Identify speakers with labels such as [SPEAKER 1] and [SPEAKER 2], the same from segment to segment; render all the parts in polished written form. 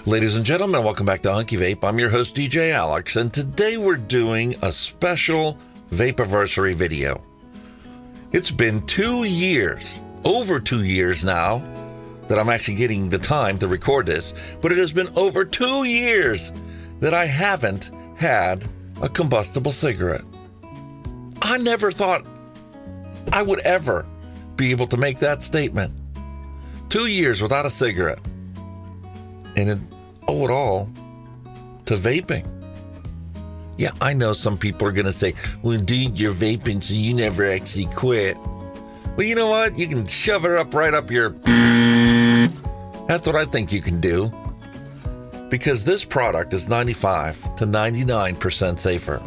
[SPEAKER 1] Ladies and gentlemen, welcome back to Hunky Vape. I'm your host, DJ Alex, and today we're doing a special Vaperversary video. It's been 2 years, over 2 years now, that I'm actually getting the time to record this, but it has been over 2 years that I haven't had a combustible cigarette. I never thought I would ever be able to make that statement. 2 years without a cigarette. And it owe it all to vaping. Yeah, I know some people are going to say, well, dude, you're vaping, so you never actually quit. Well, you know what? You can shove it up right up your... That's what I think you can do. Because this product is 95 to 99% safer.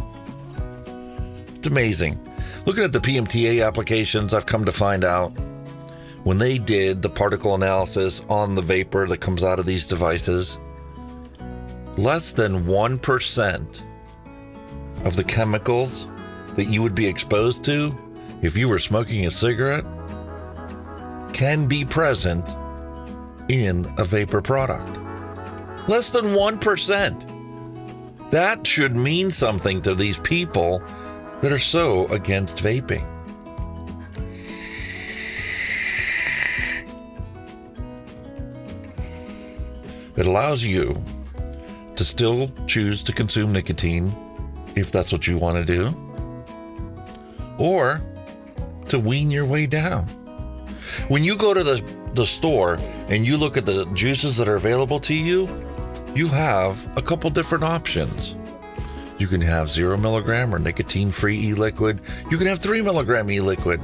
[SPEAKER 1] It's amazing. Looking at the PMTA applications, I've come to find out when they did the particle analysis on the vapor that comes out of these devices, less than 1% of the chemicals that you would be exposed to if you were smoking a cigarette can be present in a vapor product. Less than 1%. That should mean something to these people that are so against vaping. It allows you to still choose to consume nicotine if that's what you want to do, or to wean your way down. When you go to the store and you look at the juices that are available to you, you have a couple different options. You can have 0 milligram or nicotine-free e-liquid. You can have 3 milligram e-liquid.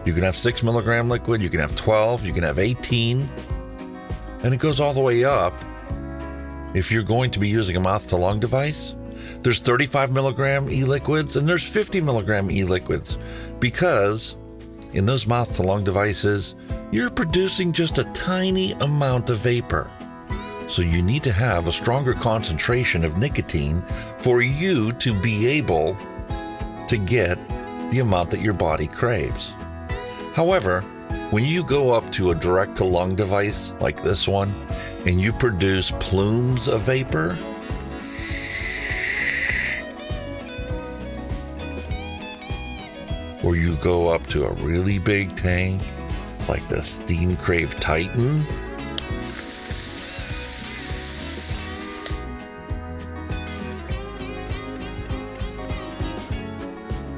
[SPEAKER 1] You can have 6 milligram liquid. You can have 12. You can have 18. And it goes all the way up. If you're going to be using a mouth-to-lung device, there's 35 milligram e-liquids and there's 50 milligram e-liquids, because in those mouth-to-lung devices, you're producing just a tiny amount of vapor. So you need to have a stronger concentration of nicotine for you to be able to get the amount that your body craves. However, when you go up to a direct-to-lung device like this one, and you produce plumes of vapor, or you go up to a really big tank like the Steam Crave Titan,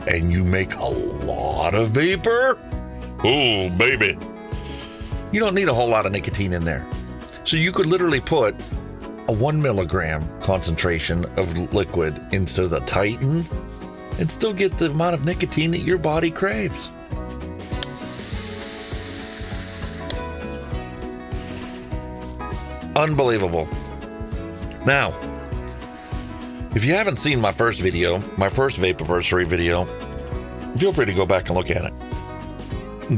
[SPEAKER 1] and you make a lot of vapor, oh baby, you don't need a whole lot of nicotine in there. So you could literally put a 1 milligram concentration of liquid into the Titan and still get the amount of nicotine that your body craves. Unbelievable. Now, if you haven't seen my first video, my first Vapeversary video, feel free to go back and look at it.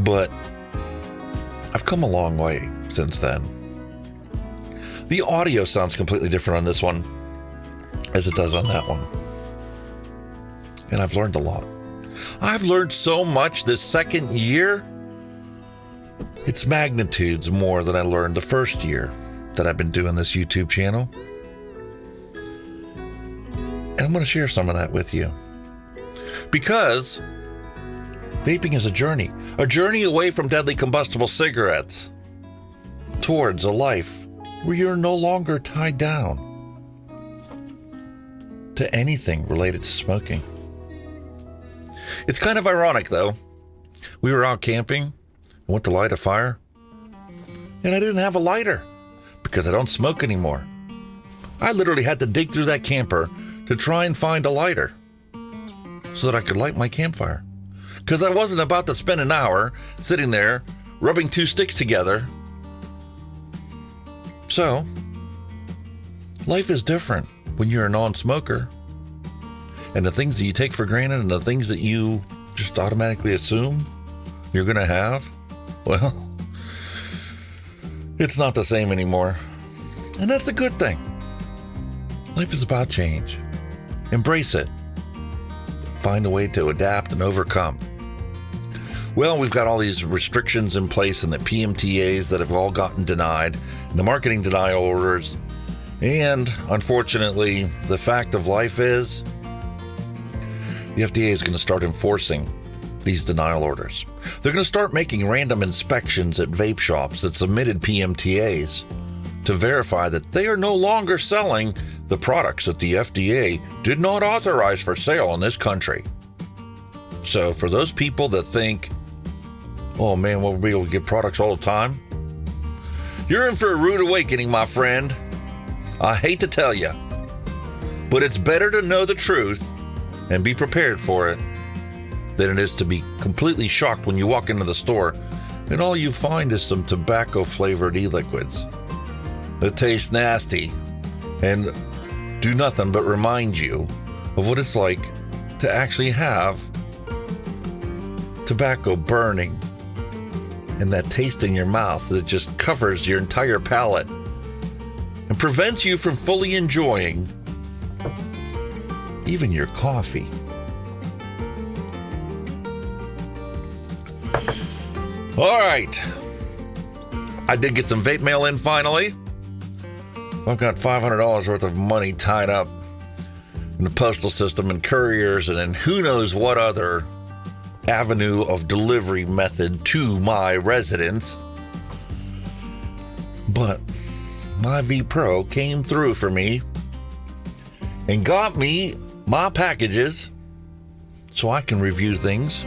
[SPEAKER 1] But I've come a long way since then. The audio sounds completely different on this one as it does on that one. And I've learned a lot. I've learned so much this second year. It's magnitudes more than I learned the first year that I've been doing this YouTube channel. And I'm going to share some of that with you. Because vaping is a journey away from deadly combustible cigarettes towards a life where you're no longer tied down to anything related to smoking. It's kind of ironic, though. We were out camping, went to light a fire, and I didn't have a lighter because I don't smoke anymore. I literally had to dig through that camper to try and find a lighter so that I could light my campfire, because I wasn't about to spend an hour sitting there rubbing 2 sticks together. So, life is different when you're a non-smoker. And the things that you take for granted and the things that you just automatically assume you're going to have, well, it's not the same anymore. And that's a good thing. Life is about change. Embrace it. Find a way to adapt and overcome. Well, we've got all these restrictions in place and the PMTAs that have all gotten denied, and the marketing denial orders, And unfortunately, the fact of life is the FDA is going to start enforcing these denial orders. They're going to start making random inspections at vape shops that submitted PMTAs to verify that they are no longer selling the products that the FDA did not authorize for sale in this country. So for those people that think, oh man, we'll be able to get products all the time, you're in for a rude awakening, my friend. I hate to tell you, but it's better to know the truth and be prepared for it than it is to be completely shocked when you walk into the store and all you find is some tobacco-flavored e-liquids that taste nasty and do nothing but remind you of what it's like to actually have tobacco burning and that taste in your mouth that just covers your entire palate and prevents you from fully enjoying even your coffee. All right. I did get some vape mail in finally. I've got $500 worth of money tied up in the postal system and couriers and in who knows what other avenue of delivery method to my residence. But my V Pro came through for me and got me my packages so I can review things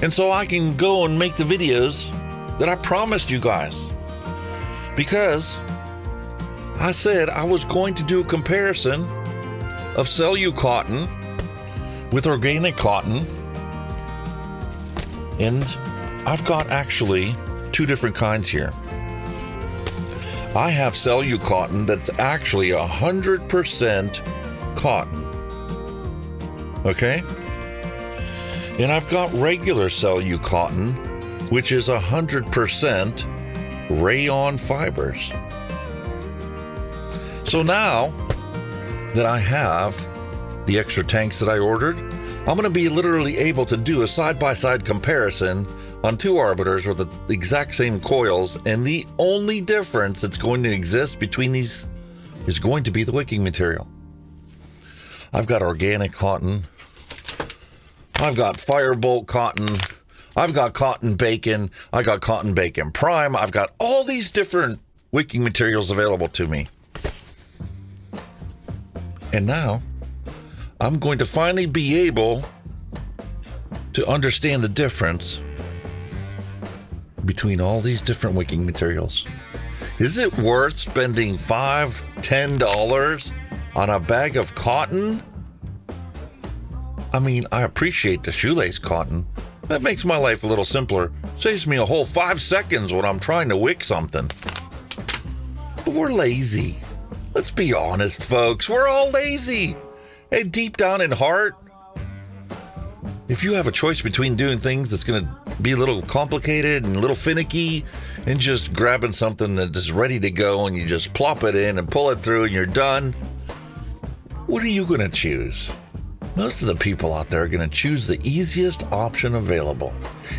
[SPEAKER 1] and so I can go and make the videos that I promised you guys. Because I said I was going to do a comparison of Celu cotton with organic cotton. And I've got actually two different kinds here. I have Celu cotton that's actually 100% cotton. Okay? And I've got regular Celu cotton, which is 100% rayon fibers. So now that I have the extra tanks that I ordered, I'm going to be literally able to do a side-by-side comparison on two arbiters with the exact same coils, and the only difference that's going to exist between these is going to be the wicking material. I've got organic cotton, I've got Firebolt cotton, I've got cotton bacon, I got cotton bacon prime, I've got all these different wicking materials available to me. And now I'm going to finally be able to understand the difference between all these different wicking materials. Is it worth spending $5, $10 on a bag of cotton? I mean, I appreciate the shoelace cotton. That makes my life a little simpler. Saves me a whole 5 seconds when I'm trying to wick something. But we're lazy. Let's be honest, folks. We're all lazy. And deep down in heart, if you have a choice between doing things that's going to be a little complicated and a little finicky and just grabbing something that is ready to go and you just plop it in and pull it through and you're done, what are you going to choose? Most of the people out there are going to choose the easiest option available.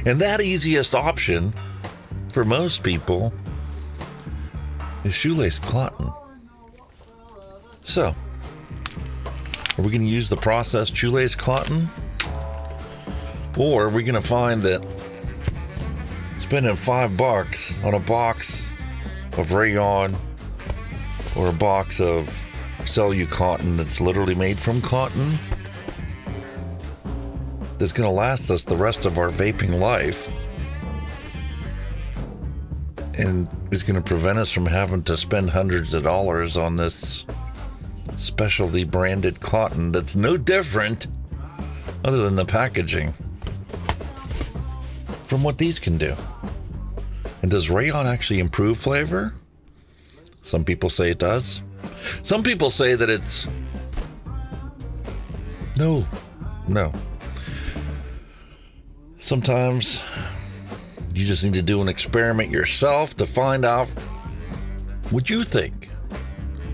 [SPEAKER 1] And that easiest option, for most people, is shoelace cotton. So, are we going to use the processed shoelace cotton? Or are we going to find that spending $5 on a box of rayon or a box of Celu cotton that's literally made from cotton that's going to last us the rest of our vaping life and is going to prevent us from having to spend hundreds of dollars on this specialty branded cotton that's no different other than the packaging from what these can do? And does rayon actually improve flavor? Some people say it does. Some people say that it's no. Sometimes you just need to do an experiment yourself to find out what you think.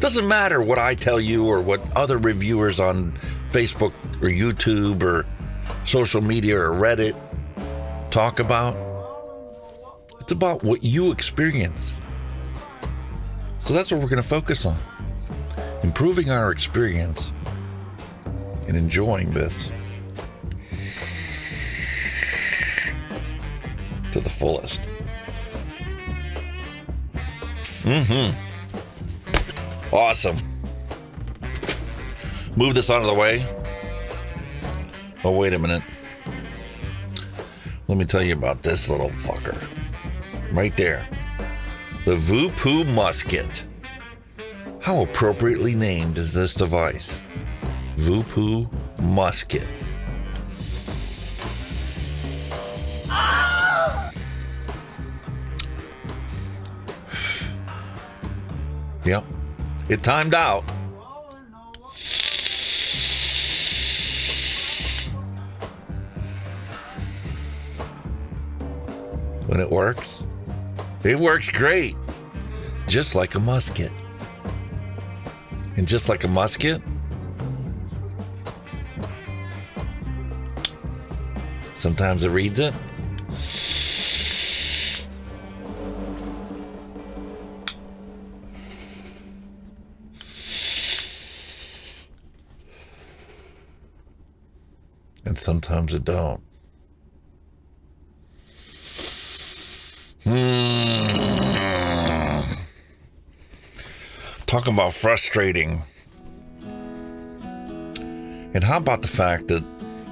[SPEAKER 1] Doesn't matter what I tell you or what other reviewers on Facebook or YouTube or social media or Reddit talk about. It's about what you experience. So that's what we're going to focus on. improving our experience and enjoying this to the fullest. Awesome. Move this out of the way. Oh, wait a minute. Let me tell you about this little fucker. Right there. The Voopoo Musket. How appropriately named is this device? Voopoo Musket. Yep. It timed out. When it works great. Just like a musket. And just like a musket, sometimes it reads it. And sometimes it don't. Talk about frustrating. And how about the fact that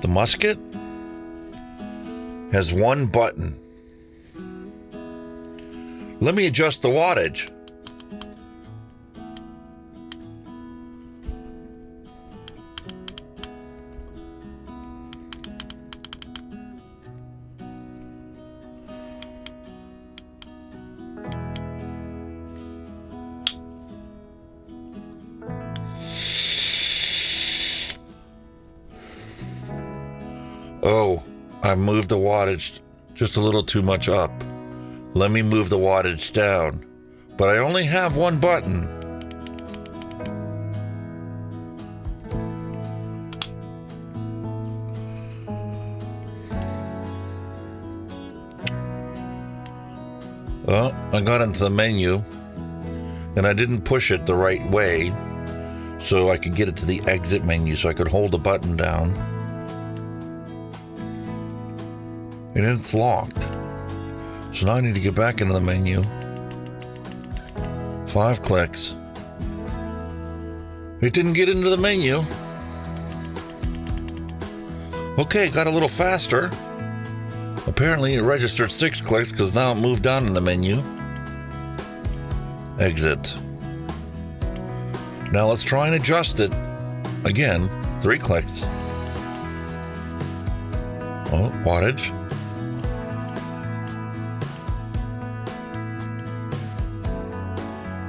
[SPEAKER 1] the musket has one button? Let me adjust the wattage. Oh, I moved the wattage just a little too much up. Let me move the wattage down. But I only have one button. Well, I got into the menu and I didn't push it the right way so I could get it to the exit menu so I could hold the button down. And it's locked. So now I need to get back into the menu. 5 clicks. It didn't get into the menu. Okay, got a little faster. Apparently it registered 6 clicks because now it moved down in the menu. Exit. Now let's try and adjust it. Again, 3 clicks. Oh, wattage.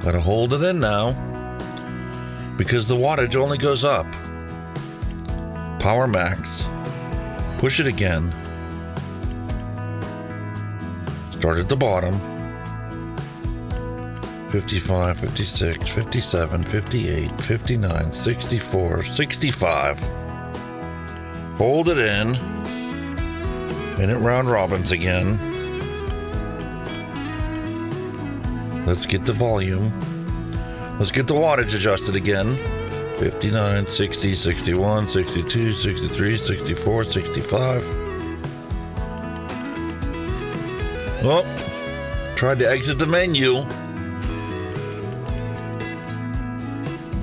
[SPEAKER 1] Gotta hold it in now because the wattage only goes up. Power max. Push it again. Start at the bottom. 55, 56, 57, 58, 59, 64, 65. Hold it in. And it round robins again. Let's get the volume. Let's get the wattage adjusted again. 59, 60, 61, 62, 63, 64, 65. Oh, tried to exit the menu.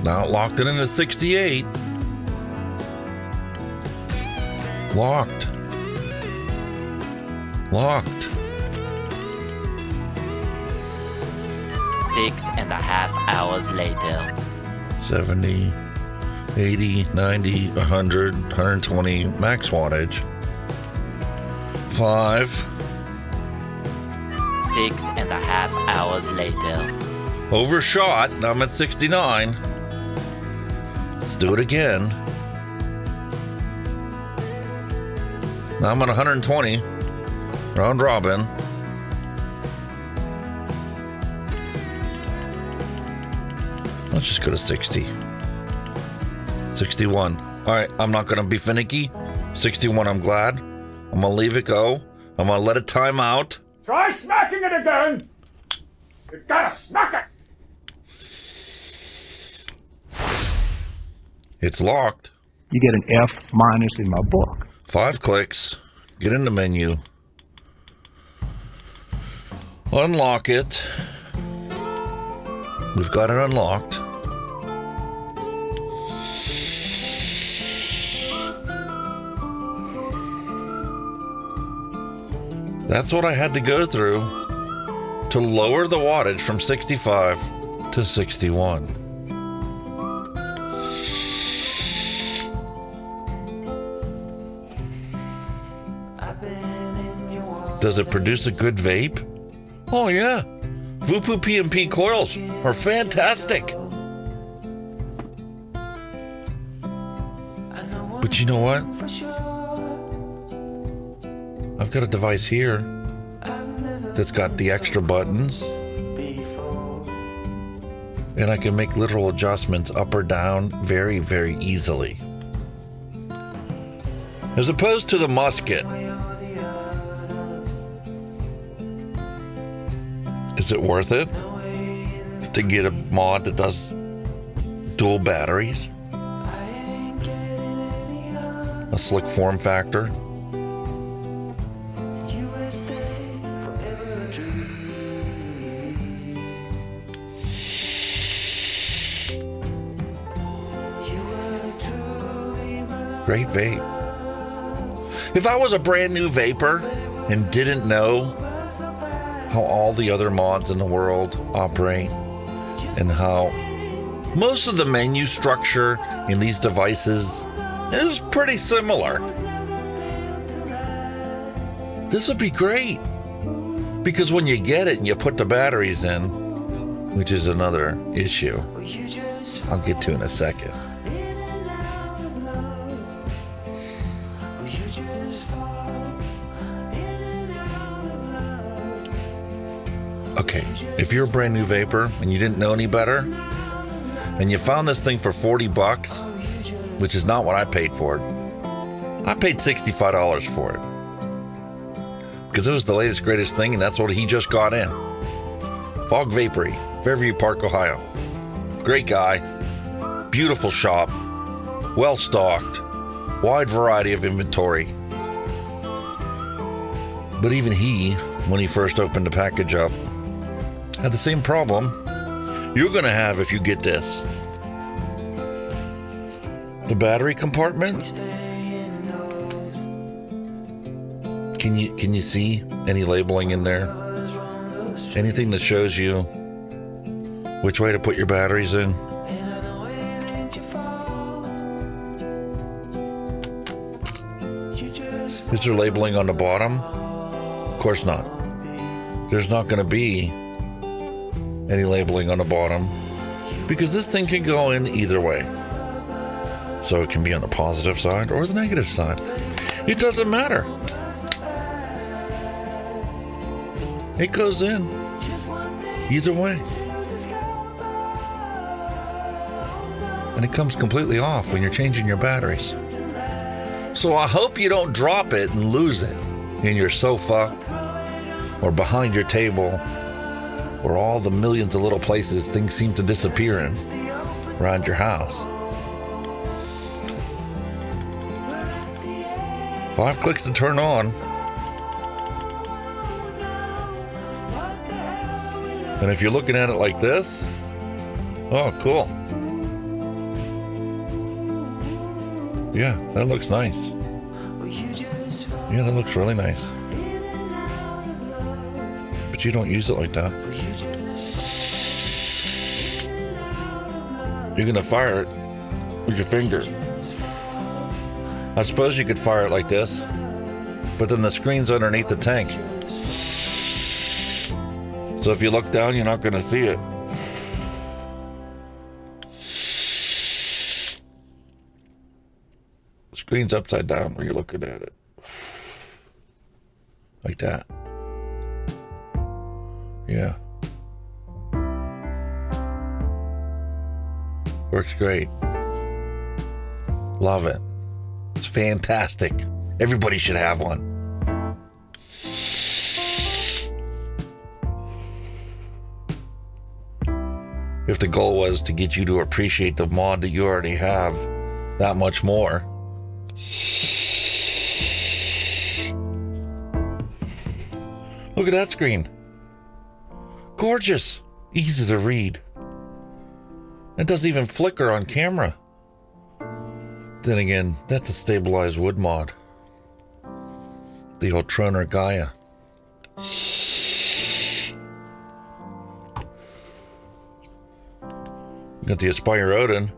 [SPEAKER 1] Now it locked it in at 68. Locked. Locked.
[SPEAKER 2] 6.5 hours later.
[SPEAKER 1] 70, 80, 90, 100, 120, max wattage. 5.
[SPEAKER 2] 6.5 hours later.
[SPEAKER 1] Overshot. Now I'm at 69. Let's do it again. Now I'm at 120. Round robin. Let's just go to 60. 61. All right, I'm not going to be finicky. 61, I'm glad. I'm going to leave it go. I'm going to let it time out.
[SPEAKER 3] Try smacking it again. You gotta smack it.
[SPEAKER 1] It's locked.
[SPEAKER 3] You get an F minus in my book.
[SPEAKER 1] 5 clicks. Get in the menu. Unlock it. We've got it unlocked. That's what I had to go through to lower the wattage from 65 to 61. Does it produce a good vape? Oh yeah. Vupu PMP coils are fantastic. But you know what? I've got a device here that's got the extra buttons, and I can make literal adjustments up or down very, very easily. As opposed to the musket. Is it worth it to get a mod that does dual batteries? A slick form factor? Great vape. If I was a brand new vapor and didn't know how all the other mods in the world operate and how most of the menu structure in these devices is pretty similar, this would be great. Because when you get it and you put the batteries in, which is another issue I'll get to in a second. Okay, if you're a brand new vapor and you didn't know any better, and you found this thing for $40, which is not what I paid for it. I paid $65 for it. Because it was the latest, greatest thing, and that's what he just got in. Fog Vapery, Fairview Park, Ohio. Great guy, beautiful shop, well stocked, wide variety of inventory. But even he, when he first opened the package up, had the same problem you're going to have if you get this. The battery compartment. Can you see any labeling in there? Anything that shows you which way to put your batteries in? Is there labeling on the bottom? Of course not. There's not going to be any labeling on the bottom because this thing can go in either way. So it can be on the positive side or the negative side. It doesn't matter. It goes in either way. And it comes completely off when you're changing your batteries. So I hope you don't drop it and lose it in your sofa or behind your table or all the millions of little places things seem to disappear in around your house. 5 clicks to turn on. And if you're looking at it like this, oh, cool. Yeah, that looks nice. Yeah, that looks really nice. But you don't use it like that. You're going to fire it with your finger. I suppose you could fire it like this, but then the screen's underneath the tank. So if you look down, you're not going to see it. The screen's upside down when you're looking at it. Like that. Yeah. Works great. Love it. It's fantastic. Everybody should have one. If the goal was to get you to appreciate the mod that you already have that much more. Look at that screen. Gorgeous. Easy to read. It doesn't even flicker on camera. Then again, that's a stabilized wood mod. The old Troner Gaia. Got the Aspire Odin.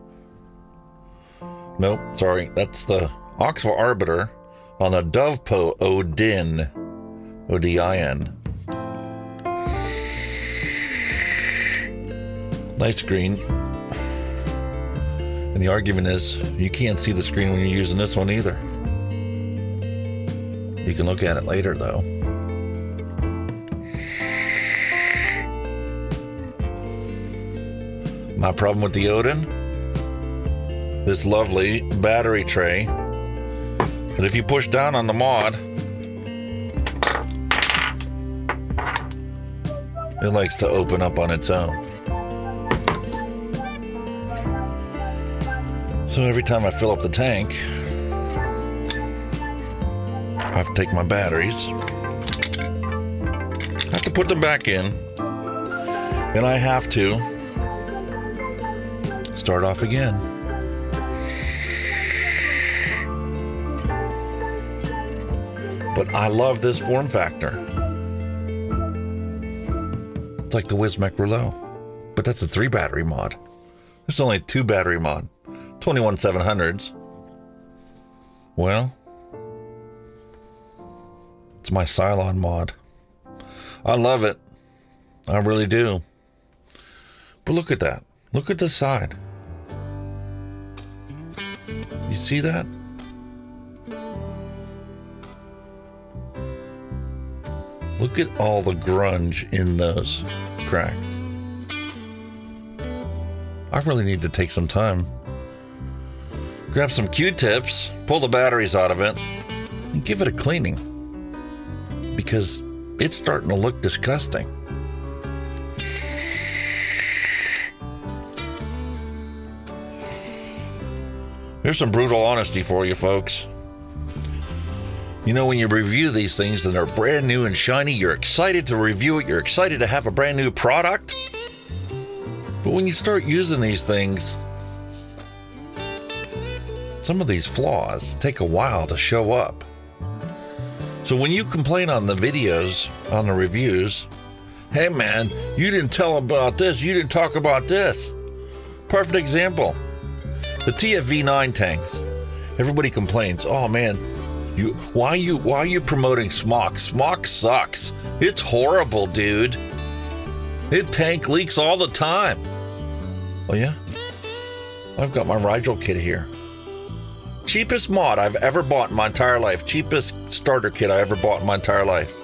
[SPEAKER 1] Nope, sorry. That's the Oxford Arbiter on the Dovepo Odin. O-D-I-N. Nice screen. And the argument is, you can't see the screen when you're using this one either. You can look at it later, though. My problem with the Odin? This lovely battery tray that if you push down on the mod, it likes to open up on its own. So every time I fill up the tank, I have to take my batteries, I have to put them back in, and I have to start off again. But I love this form factor. It's like the Wismec Rouleau, but that's a 3 battery mod. There's only a 2 battery mod. 21700s. Well, it's my Cylon mod. I love it. I really do. But look at that. Look at the side. You see that? Look at all the grunge in those cracks. I really need to take some time. Grab some Q-tips, pull the batteries out of it, and give it a cleaning. Because it's starting to look disgusting. Here's some brutal honesty for you folks. You know, when you review these things and they're brand new and shiny, you're excited to review it, you're excited to have a brand new product. But when you start using these things, some of these flaws take a while to show up. So when you complain on the videos, on the reviews, hey man, you didn't tell about this, you didn't talk about this. Perfect example. The TFV9 tanks. Everybody complains, oh man, why are you promoting Smock? Smock sucks. It's horrible, dude. It tank leaks all the time. Oh yeah? I've got my Rigel kit here. Cheapest mod I've ever bought in my entire life. Cheapest starter kit I ever bought in my entire life.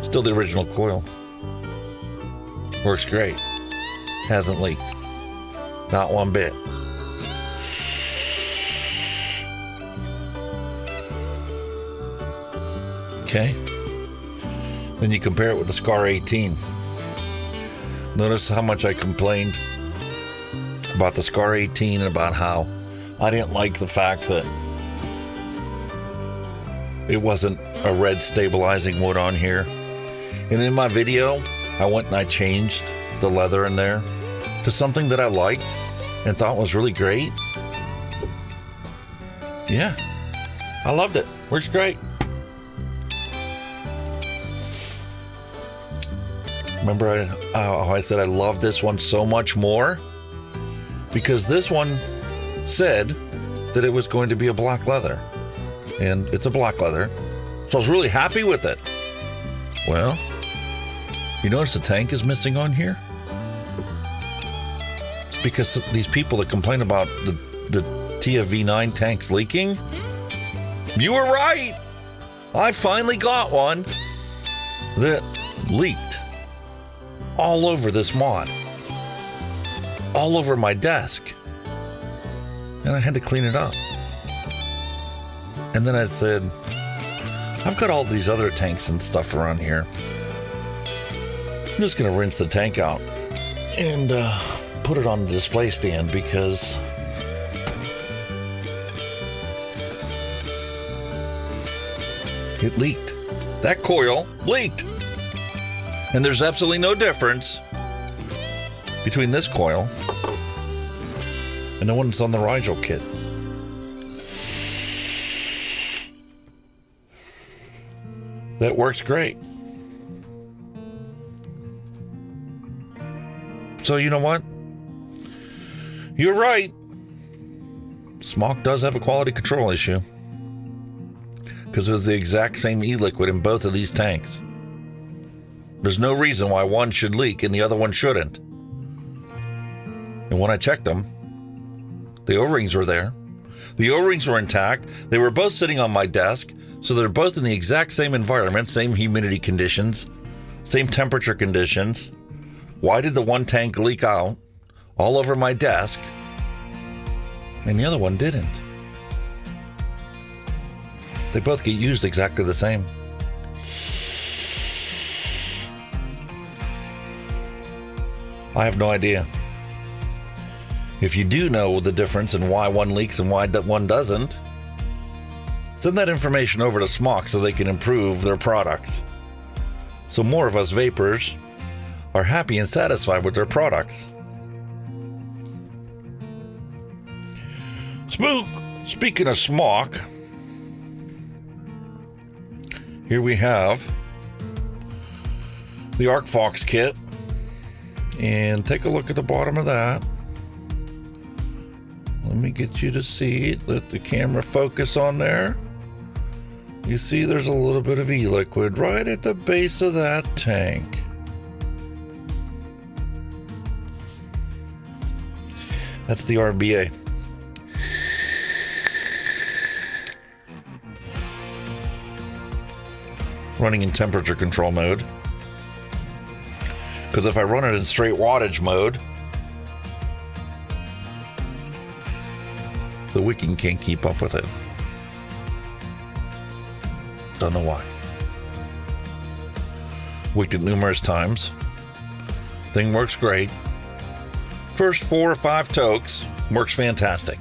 [SPEAKER 1] Still the original coil. Works great. Hasn't leaked. Not one bit. Okay. Then you compare it with the Scar 18. Notice how much I complained about the Scar 18 and about how I didn't like the fact that it wasn't a red stabilizing wood on here. And in my video, I went and I changed the leather in there to something that I liked and thought was really great. Yeah, I loved it. Works great. Remember how I said I love this one so much more? Because this one said that it was going to be a black leather. And it's a black leather. So I was really happy with it. Well, you notice the tank is missing on here? It's because these people that complain about the TFV9 tanks leaking, you were right. I finally got one that leaked all over this mod, all over my desk, and I had to clean it up. And then I said, I've got all these other tanks and stuff around here. I'm just going to rinse the tank out and put it on the display stand because it leaked. That coil leaked. And there's absolutely no difference between this coil and the one that's on the Rigel kit. That works great. So you know what? You're right. Smock does have a quality control issue because it's the exact same e-liquid in both of these tanks. There's no reason why one should leak and the other one shouldn't. And when I checked them, the O-rings were there. The O-rings were intact. They were both sitting on my desk, so they're both in the exact same environment, same humidity conditions, same temperature conditions. Why did the one tank leak out all over my desk and the other one didn't? They both get used exactly the same. I have no idea. If you do know the difference in why one leaks and why one doesn't, send that information over to Smock so they can improve their products. So more of us vapors are happy and satisfied with their products. Speaking of Smock, here we have the Arc Fox kit. And take a look at the bottom of that. Let me get you to see it. Let the camera focus on there. You see there's a little bit of e-liquid right at the base of that tank. That's the RBA. Running in temperature control mode. Because if I run it in straight wattage mode, the wicking can't keep up with it. Don't know why. Wicked it numerous times. Thing works great. First 4 or 5 tokes works fantastic.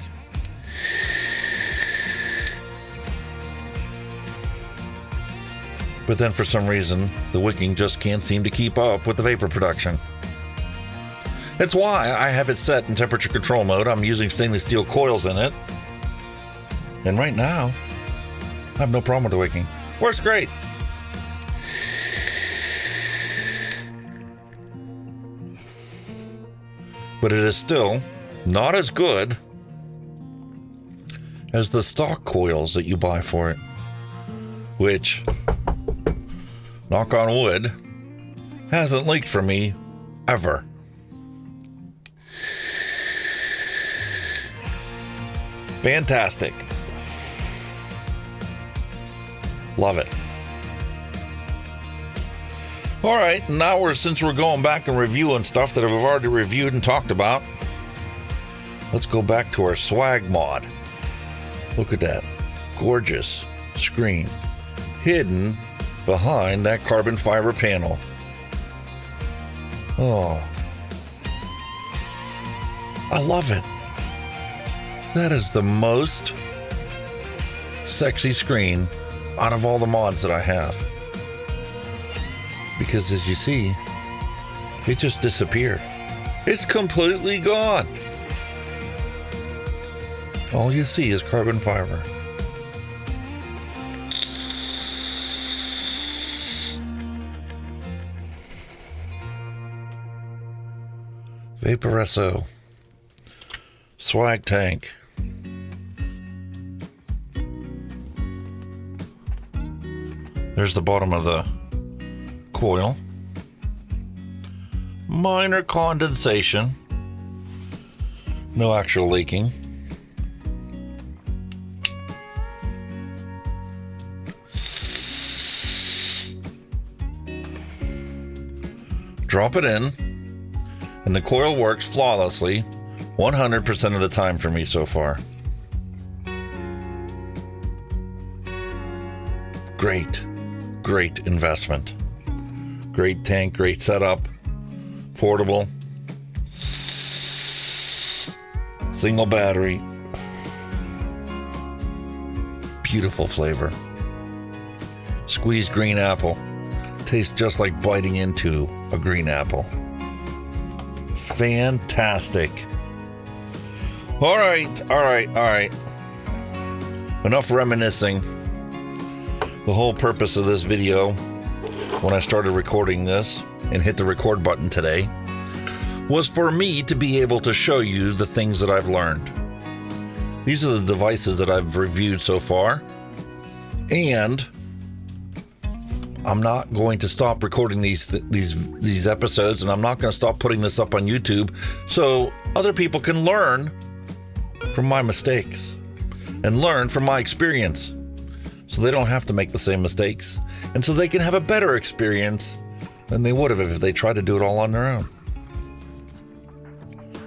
[SPEAKER 1] But then for some reason, the wicking just can't seem to keep up with the vapor production. That's why I have it set in temperature control mode. I'm using stainless steel coils in it. And right now, I have no problem with the wicking. Works great. But it is still not as good as the stock coils that you buy for it, which, knock on wood, hasn't leaked for me ever. Fantastic. Love it. All right, now since we're going back and reviewing stuff that I've already reviewed and talked about, let's go back to our swag mod. Look at that gorgeous screen hidden behind that carbon fiber panel. Oh, I love it. That is the most sexy screen out of all the mods that I have. Because as you see, it just disappeared. It's completely gone. All you see is carbon fiber. Vaperesso. Swag tank. There's the bottom of the coil. Minor condensation. No actual leaking. Drop it in, and the coil works flawlessly 100% of the time for me so far. Great investment. Great tank, great setup. Portable. Single battery. Beautiful flavor. Squeezed green apple. Tastes just like biting into a green apple. Fantastic. All right. Enough reminiscing. The whole purpose of this video, when I started recording this and hit the record button today, was for me to be able to show you the things that I've learned. These are the devices that I've reviewed so far, and I'm not going to stop recording these episodes, and I'm not going to stop putting this up on YouTube so other people can learn from my mistakes and learn from my experience, so they don't have to make the same mistakes, and so they can have a better experience than they would have if they tried to do it all on their own.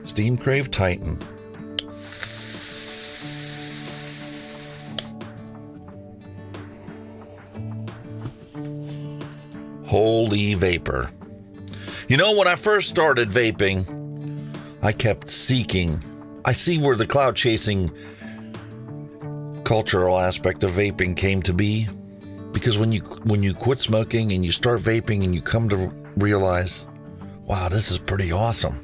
[SPEAKER 1] Steam Crave Titan. Holy vapor. You know, when I first started vaping, I kept seeking. I see where the cloud chasing cultural aspect of vaping came to be, because when you quit smoking and you start vaping and you come to realize, wow, this is pretty awesome.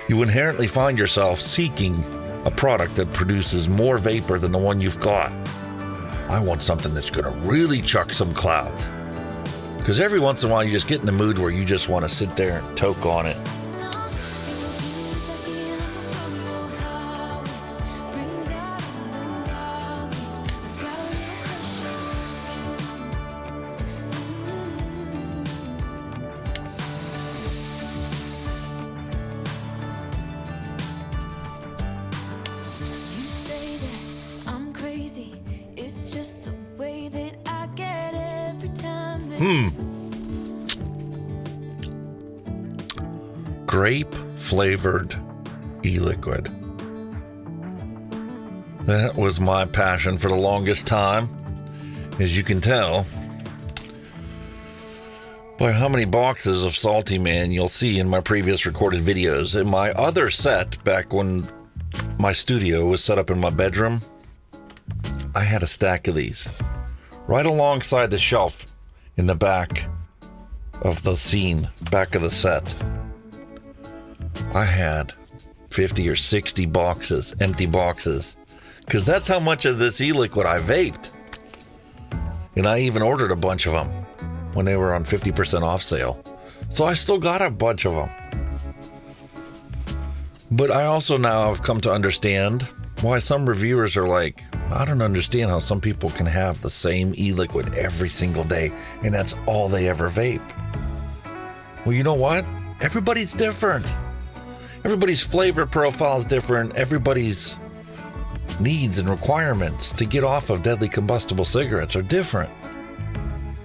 [SPEAKER 1] You inherently find yourself seeking a product that produces more vapor than the one you've got. I want something that's going to really chuck some clouds. Because every once in a while you just get in the mood where you just want to sit there and toke on it. Grape flavored e-liquid. That was my passion for the longest time, as you can tell by how many boxes of Salty Man you'll see in my previous recorded videos. In my other set, back when my studio was set up in my bedroom, I had a stack of these right alongside the shelf in the back of the scene, back of the set. I had 50 or 60 boxes, empty boxes, because that's how much of this e-liquid I vaped. And I even ordered a bunch of them when they were on 50% off sale. So I still got a bunch of them. But I also now have come to understand why some reviewers are like, I don't understand how some people can have the same e-liquid every single day, and that's all they ever vape. Well, you know what? Everybody's different. Everybody's flavor profile is different. Everybody's needs and requirements to get off of deadly combustible cigarettes are different.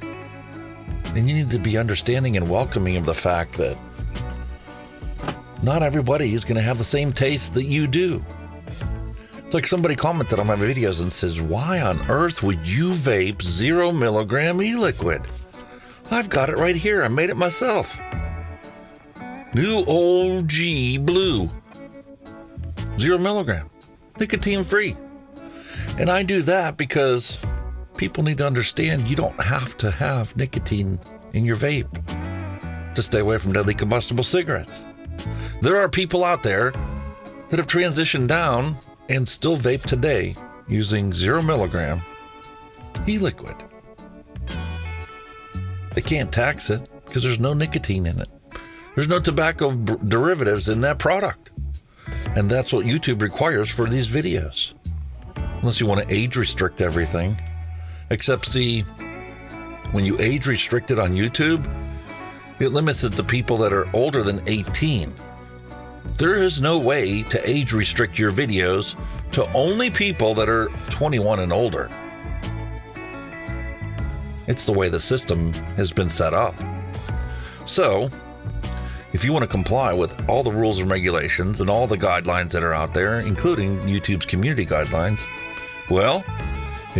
[SPEAKER 1] And you need to be understanding and welcoming of the fact that not everybody is going to have the same taste that you do. It's like somebody commented on my videos and says, why on earth would you vape 0 milligram e-liquid? I've got it right here. I made it myself. New OG Blue. 0 milligram. Nicotine free. And I do that because people need to understand you don't have to have nicotine in your vape to stay away from deadly combustible cigarettes. There are people out there that have transitioned down and still vape today using 0 milligram e-liquid. They can't tax it because there's no nicotine in it. There's no tobacco derivatives in that product. And that's what YouTube requires for these videos. Unless you want to age restrict everything. Except see, when you age restrict it on YouTube, it limits it to people that are older than 18. There is no way to age restrict your videos to only people that are 21 and older. It's the way the system has been set up. So, if you want to comply with all the rules and regulations and all the guidelines that are out there, including YouTube's community guidelines, well,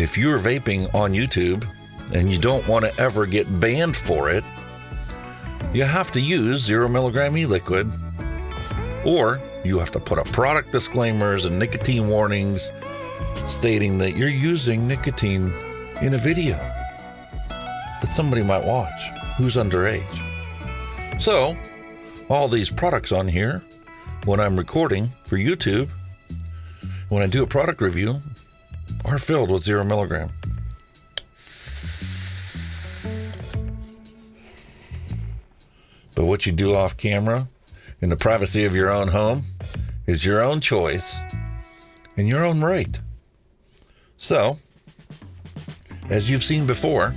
[SPEAKER 1] if you're vaping on YouTube and you don't want to ever get banned for it, you have to use 0 milligram e-liquid, or you have to put up product disclaimers and nicotine warnings stating that you're using nicotine in a video that somebody might watch who's underage. So, all these products on here, when I'm recording for YouTube, when I do a product review, are filled with 0 milligram. But what you do off camera, in the privacy of your own home, is your own choice and your own right. So, as you've seen before,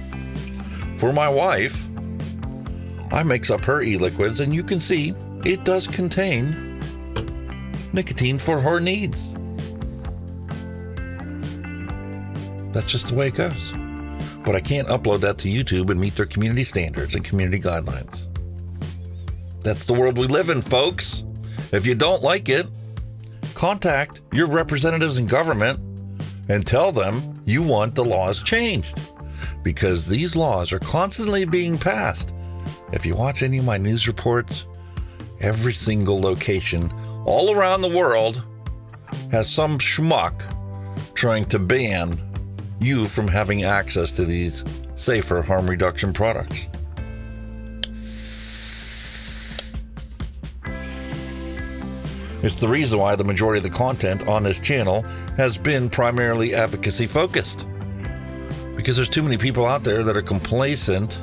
[SPEAKER 1] for my wife, I mix up her e-liquids, and you can see it does contain nicotine for her needs. That's just the way it goes. But I can't upload that to YouTube and meet their community standards and community guidelines. That's the world we live in, folks. If you don't like it, contact your representatives in government and tell them you want the laws changed, because these laws are constantly being passed. If you watch any of my news reports, every single location all around the world has some schmuck trying to ban you from having access to these safer harm reduction products. It's the reason why the majority of the content on this channel has been primarily advocacy focused. Because there's too many people out there that are complacent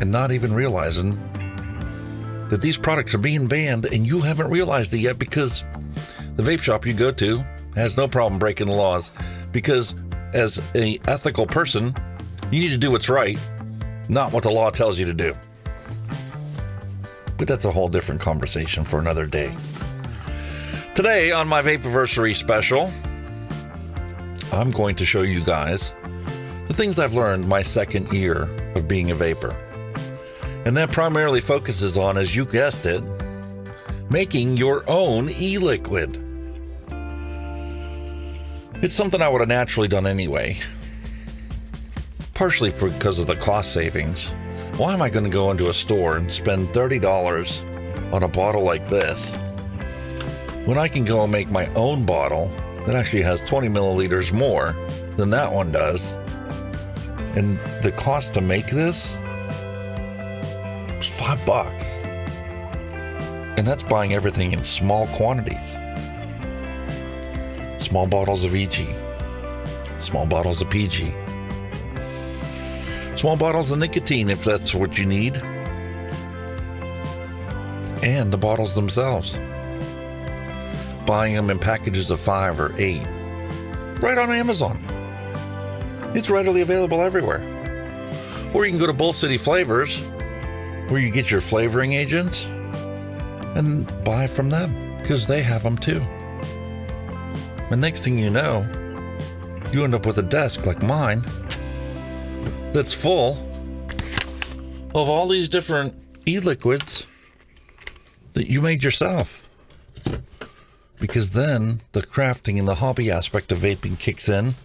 [SPEAKER 1] and not even realizing that these products are being banned, and you haven't realized it yet because the vape shop you go to has no problem breaking the laws. Because as an ethical person, you need to do what's right, not what the law tells you to do. But that's a whole different conversation for another day. Today on my Vapeversary special, I'm going to show you guys the things I've learned my second year of being a vapor. And that primarily focuses on, as you guessed it, making your own e-liquid. It's something I would have naturally done anyway, partially because of the cost savings. Why am I going to go into a store and spend $30 on a bottle like this when I can go and make my own bottle that actually has 20 milliliters more than that one does? And the cost to make this was $5. And that's buying everything in small quantities. Small bottles of EG, small bottles of PG, small bottles of nicotine if that's what you need, and the bottles themselves. Buying them in packages of 5 or 8, right on Amazon. It's readily available everywhere. Or you can go to Bull City Flavors, where you get your flavoring agents, and buy from them, because they have them too. And next thing you know, you end up with a desk like mine that's full of all these different e-liquids that you made yourself. Because then the crafting and the hobby aspect of vaping kicks in,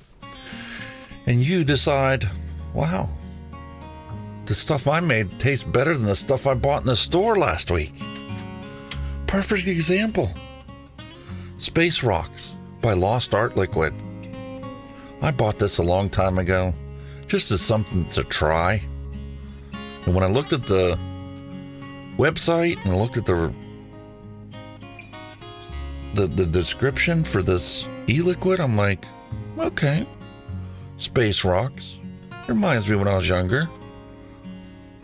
[SPEAKER 1] and you decide, wow, the stuff I made tastes better than the stuff I bought in the store last week. Perfect example. Space Rocks by Lost Art Liquid. I bought this a long time ago, just as something to try. And when I looked at the website and I looked at the description for this e-liquid, I'm like, okay, Space Rocks. Reminds me when I was younger.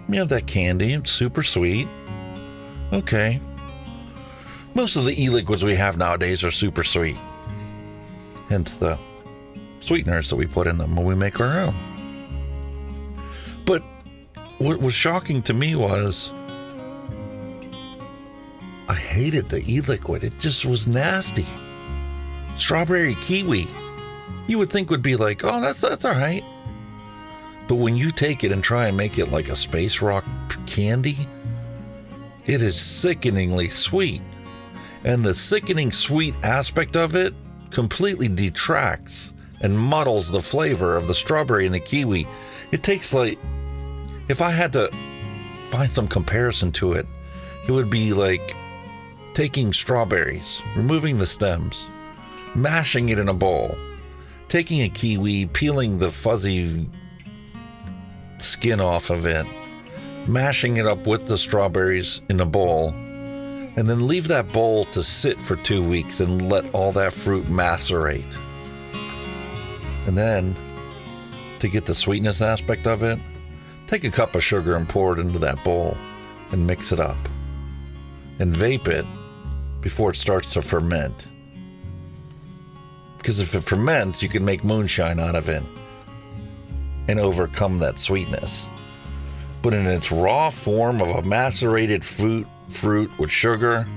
[SPEAKER 1] You have that candy, it's super sweet. Okay. Most of the e-liquids we have nowadays are super sweet. Hence the sweeteners that we put in them when we make our own. But what was shocking to me was I hated the e-liquid. It just was nasty. Strawberry kiwi, you would think would be like, oh, that's all right. But when you take it and try and make it like a Space Rock candy, it is sickeningly sweet. And the sickening sweet aspect of it completely detracts and muddles the flavor of the strawberry and the kiwi. It takes like, if I had to find some comparison to it, it would be like taking strawberries, removing the stems, mashing it in a bowl, taking a kiwi, peeling the fuzzy skin off of it, mashing it up with the strawberries in a bowl, and then leave that bowl to sit for 2 weeks and let all that fruit macerate. And then, to get the sweetness aspect of it, take a cup of sugar and pour it into that bowl and mix it up. And vape it before it starts to ferment. Because if it ferments, you can make moonshine out of it and overcome that sweetness. But in its raw form of a macerated fruit with sugar,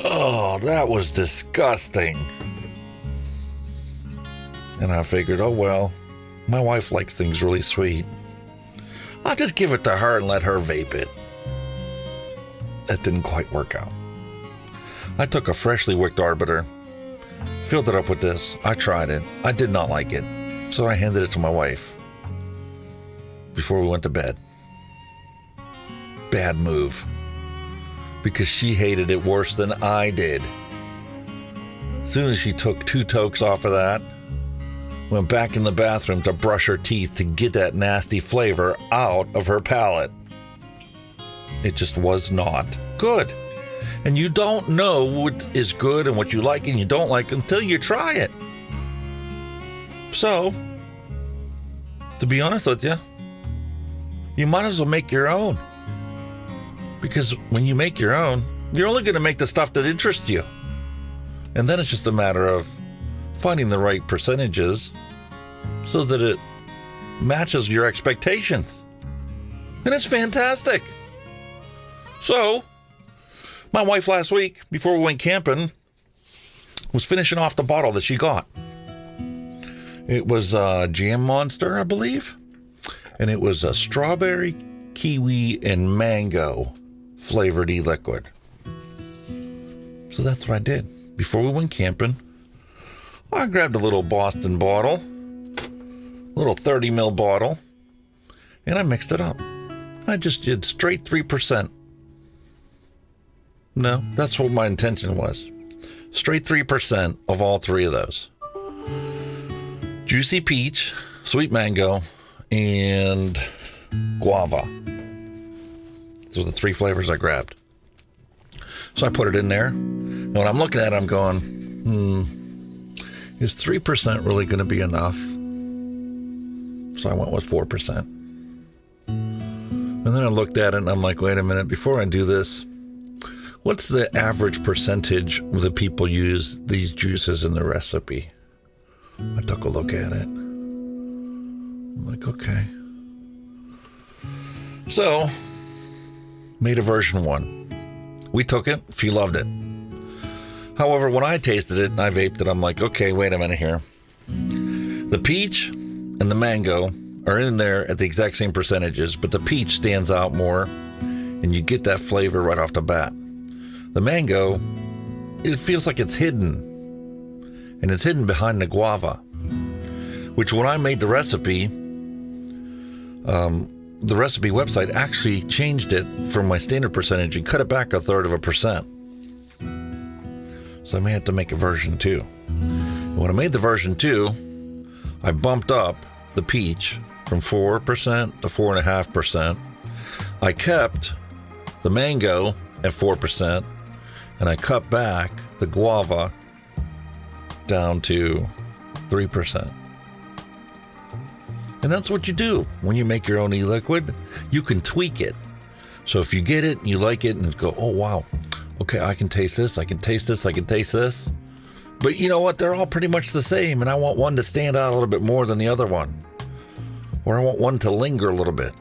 [SPEAKER 1] oh, that was disgusting. And I figured, oh well, my wife likes things really sweet. I'll just give it to her and let her vape it. That didn't quite work out. I took a freshly wicked arbiter, filled it up with this. I tried it. I did not like it. So I handed it to my wife before we went to bed. Bad move. Because she hated it worse than I did. As soon as she took 2 tokes off of that, went back in the bathroom to brush her teeth to get that nasty flavor out of her palate. It just was not good. And you don't know what is good and what you like and you don't like until you try it. So, to be honest with you, you might as well make your own. Because when you make your own, you're only going to make the stuff that interests you. And then it's just a matter of finding the right percentages so that it matches your expectations. And it's fantastic. So, my wife last week, before we went camping, was finishing off the bottle that she got. It was Jam Monster, I believe. And it was a strawberry, kiwi, and mango flavored e-liquid. So that's what I did. Before we went camping, I grabbed a little Boston bottle, a little 30 ml bottle, and I mixed it up. I just did straight 3%. No, that's what my intention was. Straight 3% of all 3 of those. Juicy peach, sweet mango, and guava. Those are the 3 flavors I grabbed. So I put it in there. And when I'm looking at it, I'm going, is 3% really going to be enough? So I went with 4%. And then I looked at it and I'm like, wait a minute, before I do this, what's the average percentage that people use these juices in the recipe? I took a look at it. I'm like, okay. So, made a version 1. We took it. She loved it. However, when I tasted it and I vaped it, I'm like, okay, wait a minute here. The peach and the mango are in there at the exact same percentages, but the peach stands out more and you get that flavor right off the bat. The mango, it feels like it's hidden, and it's hidden behind the guava, which when I made the recipe website actually changed it from my standard percentage and cut it back 1/3%. So I may have to make a version 2. And when I made the version 2, I bumped up the peach from 4% to 4.5%. I kept the mango at 4%. And I cut back the guava down to 3%. And that's what you do when you make your own e-liquid. You can tweak it. So if you get it and you like it and go, oh, wow, okay, I can taste this, I can taste this, I can taste this. But you know what? They're all pretty much the same. And I want one to stand out a little bit more than the other one. Or I want one to linger a little bit.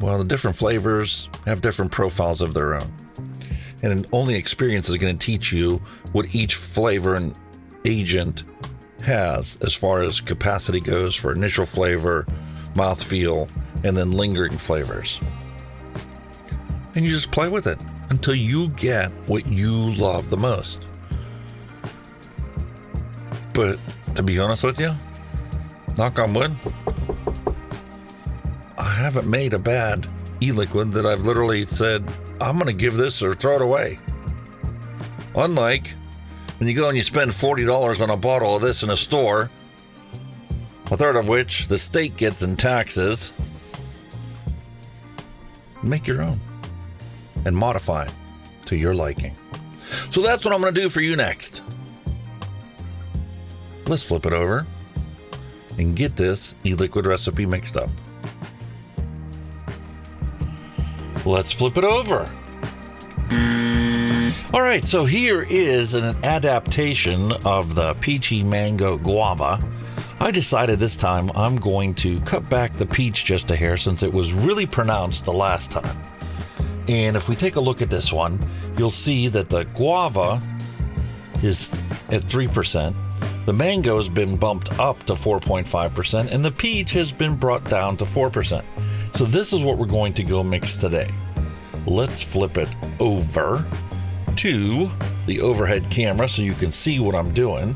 [SPEAKER 1] Well, the different flavors have different profiles of their own. And only experience is going to teach you what each flavor and agent has as far as capacity goes for initial flavor, mouthfeel, and then lingering flavors. And you just play with it until you get what you love the most. But to be honest with you, knock on wood, I haven't made a bad e-liquid that I've literally said, I'm going to give this or throw it away. Unlike when you go and you spend $40 on a bottle of this in a store, a third of which the state gets in taxes. Make your own and modify it to your liking. So that's what I'm going to do for you next. Let's flip it over and get this e-liquid recipe mixed up. Let's flip it over. All right, so here is an adaptation of the peachy mango guava. I decided this time I'm going to cut back the peach just a hair since it was really pronounced the last time. And if we take a look at this one, you'll see that the guava is at 3%. The mango has been bumped up to 4.5%, and the peach has been brought down to 4%. So this is what we're going to go mix today. Let's flip it over to the overhead camera so you can see what I'm doing.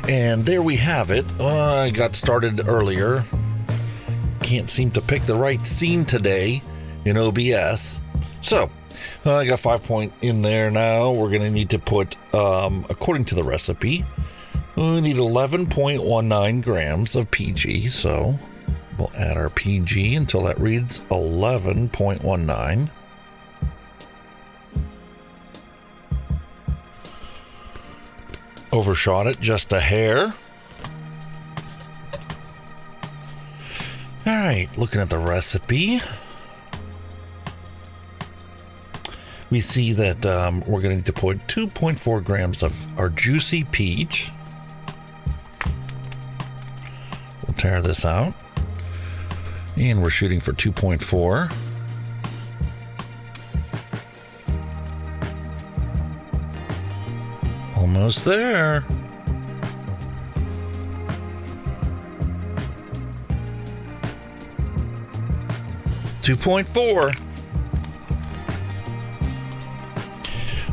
[SPEAKER 1] And there we have it. I got started earlier. Can't seem to pick the right scene today in OBS. So I got 5 point in there now. We're going to need to put, according to the recipe, we need 11.19 grams of PG. So we'll add our PG until that reads 11.19. Overshot it just a hair. All right, looking at the recipe, we see that we're going to put 2.4 grams of our juicy peach. We'll tear this out. And we're shooting for 2.4. Almost there. $2.4.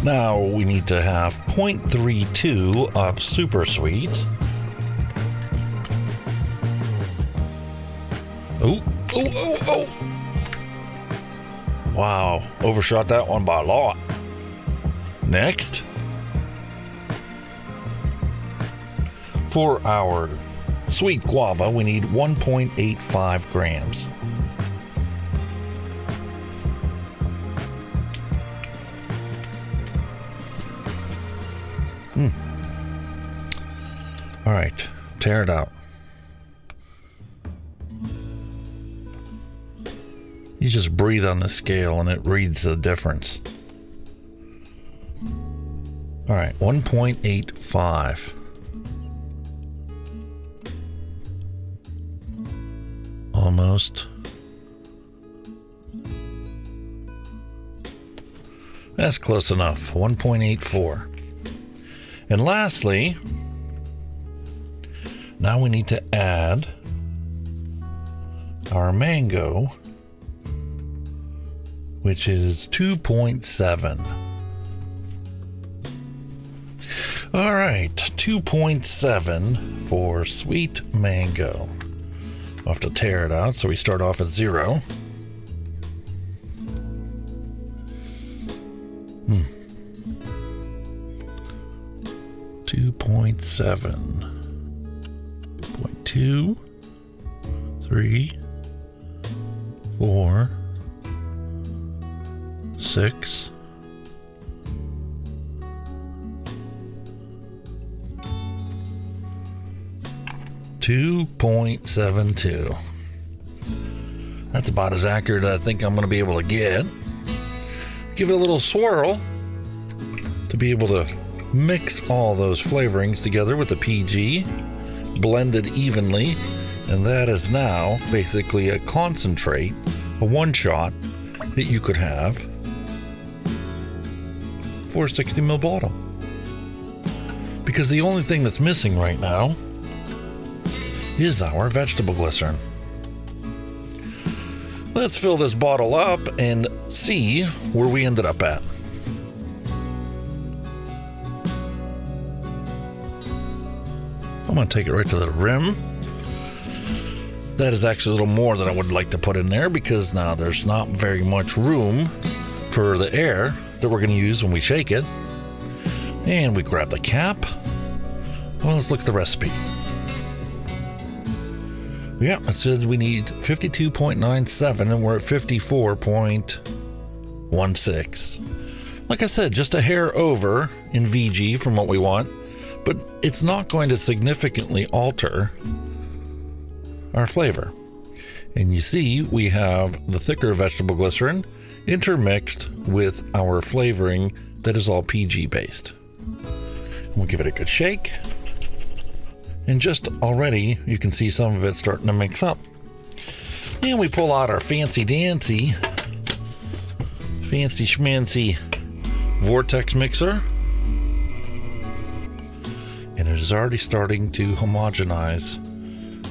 [SPEAKER 1] Now we need to have 0.32 of super sweet. Oh. Wow, overshot that one by a lot. Next, for our sweet guava, we need 1.85 grams. All right, tear it out. You just breathe on the scale and it reads the difference. All right, 1.85. Almost. That's close enough, 1.84. And lastly, now we need to add our mango, which is 2.7. All right, 2.7 for sweet mango. I'll have to tear it out, so we start off at 0. Two 2.2, 3, 4, 6, 2.72. That's about as accurate as I think I'm going to be able to get. Give it a little swirl to be able to mix all those flavorings together with the PG, blend it evenly, and that is now basically a concentrate, a one shot that you could have for a 60 ml bottle. Because the only thing that's missing right now is our vegetable glycerin. Let's fill this bottle up and see where we ended up at. I'm going to take it right to the rim. That is actually a little more than I would like to put in there because now there's not very much room for the air that we're going to use when we shake it. And we grab the cap. Well, let's look at the recipe. Yeah, it says we need 52.97 and we're at 54.16. Like I said, just a hair over in VG from what we want, but it's not going to significantly alter our flavor. And you see, we have the thicker vegetable glycerin intermixed with our flavoring that is all PG based. We'll give it a good shake. And just already, you can see some of it starting to mix up. And we pull out our fancy schmancy vortex mixer. And it is already starting to homogenize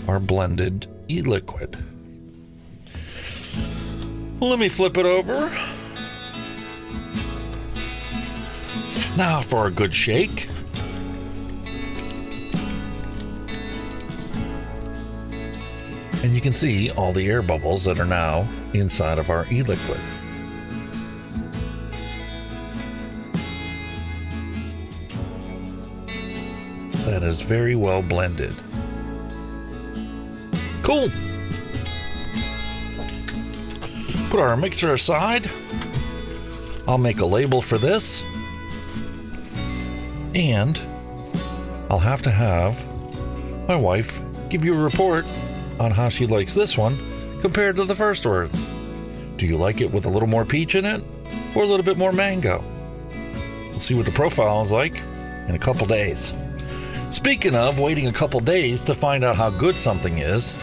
[SPEAKER 1] our blended e-liquid. Let me flip it over. Now for a good shake. And you can see all the air bubbles that are now inside of our e-liquid. That is very well blended. Cool. Put our mixer aside. I'll make a label for this. And I'll have to have my wife give you a report on how she likes this one compared to the first one. Do you like it with a little more peach in it or a little bit more mango? We'll see what the profile is like in a couple days. Speaking of waiting a couple days to find out how good something is,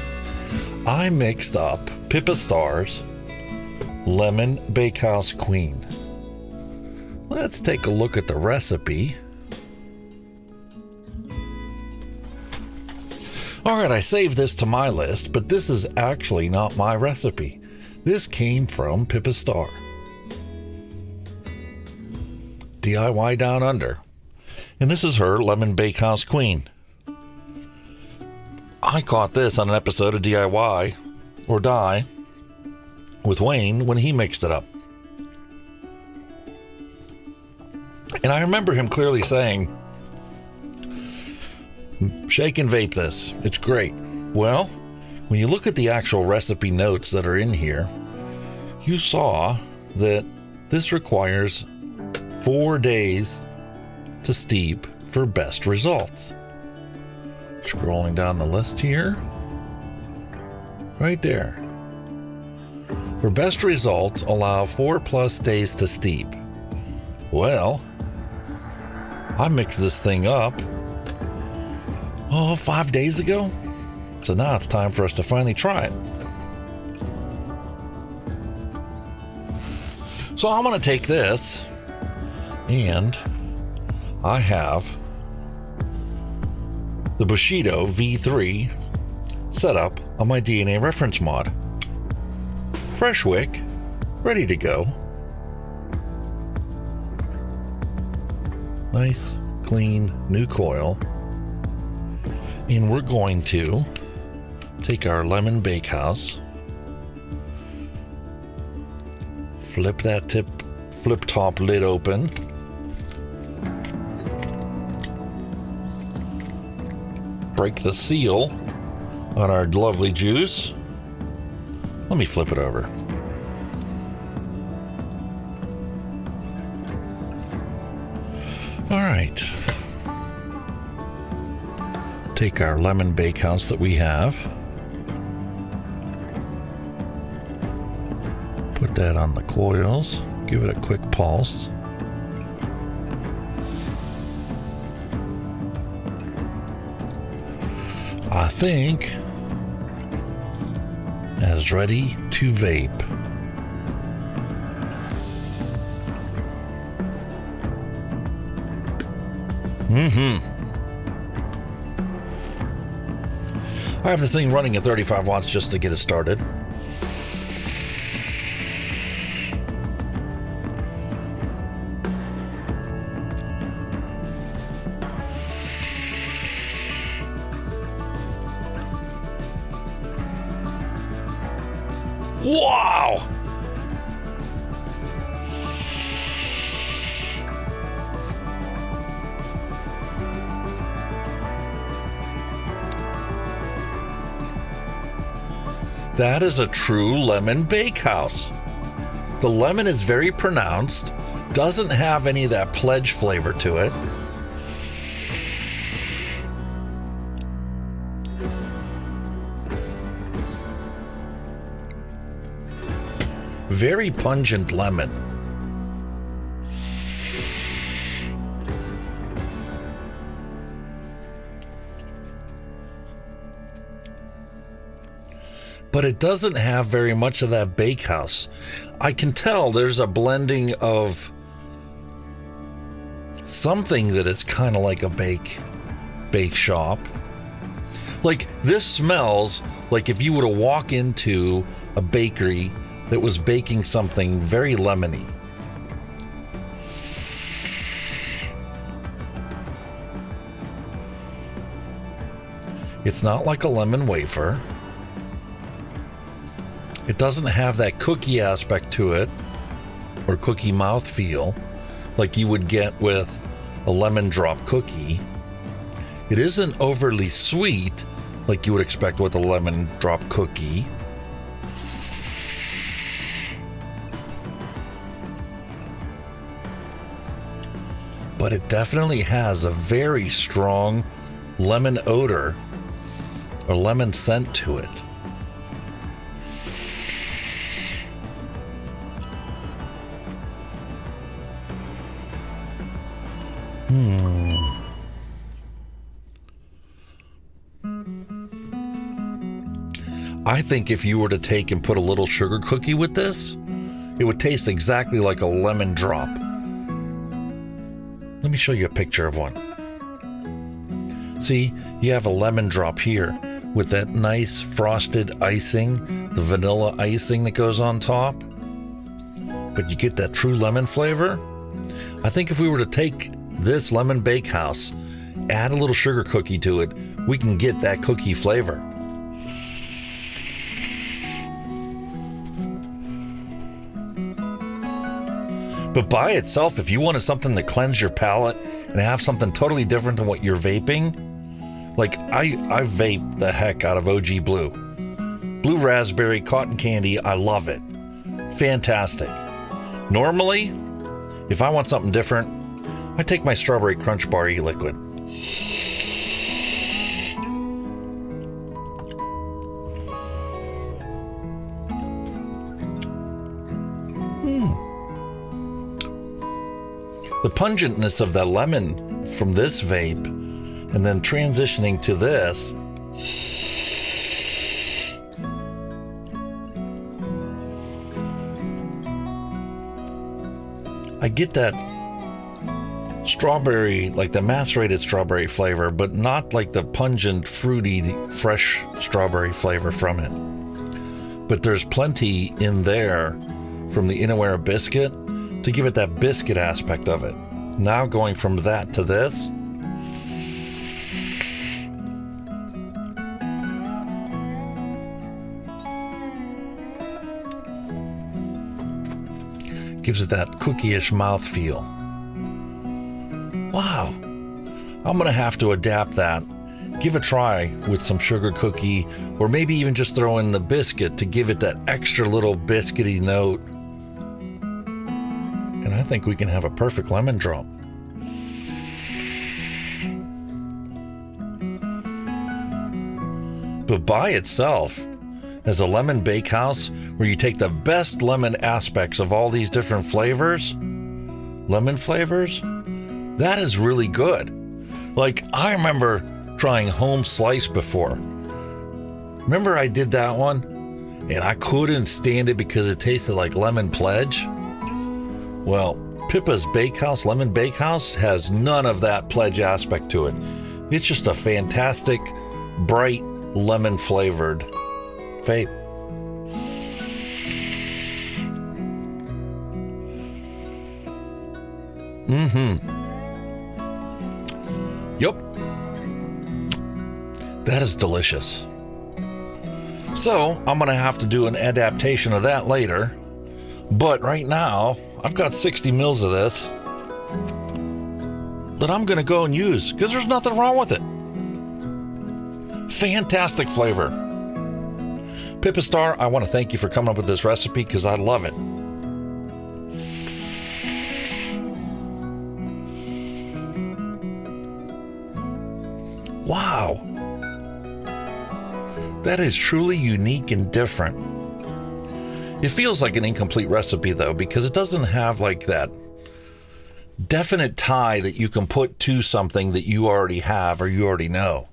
[SPEAKER 1] I mixed up Pipa Star's Lemon Bakehouse Queen. Let's take a look at the recipe. Alright, I saved this to my list, but this is actually not my recipe. This came from Pipa Star. DIY Downunder. And this is her Lemon Bakehouse Queen. I caught this on an episode of DIY or Die with Wayne when he mixed it up. And I remember him clearly saying, shake and vape this. It's great. Well, when you look at the actual recipe notes that are in here, you saw that this requires 4 days to steep for best results. Scrolling down the list here. Right there. For best results, allow 4+ days to steep. Well, I mixed this thing up 5 days ago. So now it's time for us to finally try it. So I'm going to take this, and I have the Bushido V3 set up on my DNA reference mod. Fresh wick, ready to go. Nice, clean, new coil. And we're going to take our Lemon Bakehouse, flip that flip top lid open, break the seal on our lovely juice. Let me flip it over. All right. Take our Lemon Bakehouse that we have. Put that on the coils. Give it a quick pulse. I think that is ready to vape. I have this thing running at 35 watts just to get it started. Wow! That is a true lemon Bakehouse. The lemon is very pronounced, doesn't have any of that pledge flavor to it. Very pungent lemon. But it doesn't have very much of that Bakehouse. I can tell there's a blending of something that is kind of like a bake shop. Like this smells like if you were to walk into a bakery that was baking something very lemony. It's not like a lemon wafer. It doesn't have that cookie aspect to it or cookie mouthfeel like you would get with a lemon drop cookie. It isn't overly sweet like you would expect with a lemon drop cookie. But it definitely has a very strong lemon odor or lemon scent to it. I think if you were to take and put a little sugar cookie with this, it would taste exactly like a lemon drop. Let me show you a picture of one. See, you have a lemon drop here with that nice frosted icing, the vanilla icing that goes on top. But you get that true lemon flavor. I think if we were to take this lemon Bakehouse, add a little sugar cookie to it, we can get that cookie flavor. But by itself, if you wanted something to cleanse your palate and have something totally different than what you're vaping, like I vape the heck out of OG Blue. Blue raspberry, cotton candy, I love it. Fantastic. Normally, if I want something different, I take my strawberry crunch bar e-liquid. The pungentness of the lemon from this vape and then transitioning to this, I get that strawberry, like the macerated strawberry flavor, but not like the pungent, fruity, fresh strawberry flavor from it. But there's plenty in there from the Inawera biscuit to give it that biscuit aspect of it. Now going from that to this, gives it that cookie-ish mouthfeel. Wow. I'm gonna have to adapt that. Give a try with some sugar cookie, or maybe even just throw in the biscuit to give it that extra little biscuity note. And I think we can have a perfect lemon drop. But by itself, as a lemon Bakehouse, where you take the best lemon aspects of all these different flavors, lemon flavors, that is really good. Like, I remember trying home slice before. Remember I did that one? And I couldn't stand it because it tasted like lemon pledge. Well, Pipa's Bakehouse, lemon Bakehouse, has none of that pledge aspect to it. It's just a fantastic, bright, lemon flavored vape. Yup. That is delicious. So I'm going to have to do an adaptation of that later. But right now, I've got 60 mils of this that I'm going to go and use because there's nothing wrong with it. Fantastic flavor. Pipa Star, I want to thank you for coming up with this recipe because I love it. Wow. That is truly unique and different. It feels like an incomplete recipe though, because it doesn't have like that definite tie that you can put to something that you already have or you already know.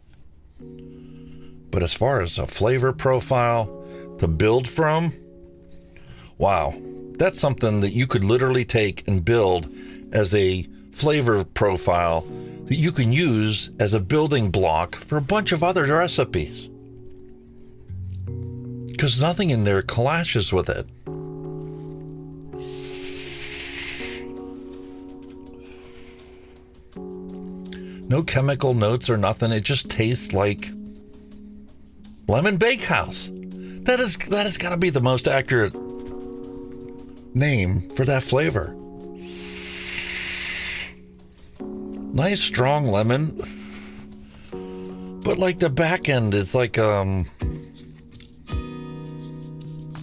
[SPEAKER 1] But as far as a flavor profile to build from, wow, that's something that you could literally take and build as a flavor profile that you can use as a building block for a bunch of other recipes. Because nothing in there clashes with it. No chemical notes or nothing. It just tastes like lemon Bakehouse. That has got to be the most accurate name for that flavor. Nice strong lemon, but like the back end, it's like